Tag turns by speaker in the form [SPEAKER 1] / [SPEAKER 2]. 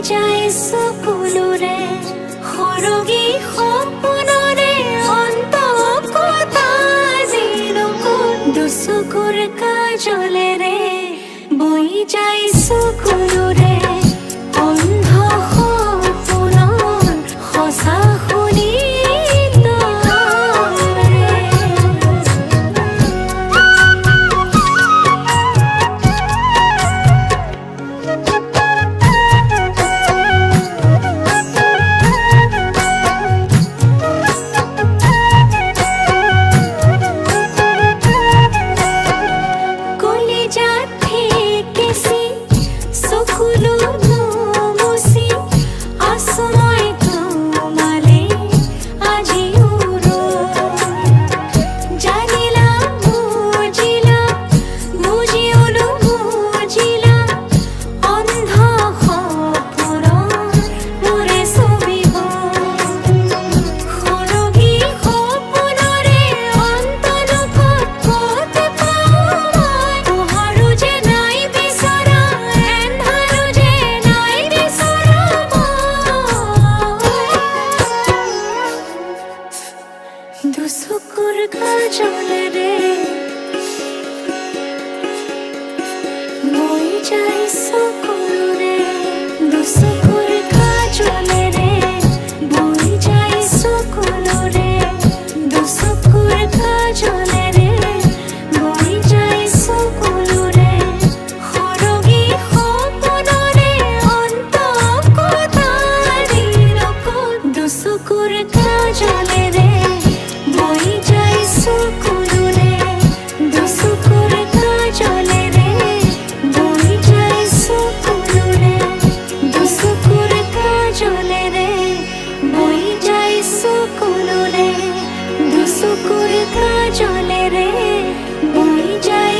[SPEAKER 1] যায় সকলোৰে সৰগী সপোনৰে অন্তকতা জিনকো দুচকুৰ কাজলেৰে বৈ যায় সকলোৰে অন্ধ সপোনৰ সঁচা শুনি দুচকুৰ কাজলেৰে বৈ যায় সকলোৰে দুচকুৰ কাজলেৰে বৈ যায় সকলোৰে দুচকুৰ কাজলেৰে বৈ যায় সকলোৰে সৰগী সপোনৰে অন্তকতা দিনকো দুচকুৰ কাজলেৰে বৈ যায় সকলোৰে দুচকুৰ কাজলেৰে বৈ যায় সকলোৰে দুচকুৰ কাজলেৰে বৈ যায় সকলোৰে দুচকুৰ কাজলেৰে বৈ যায়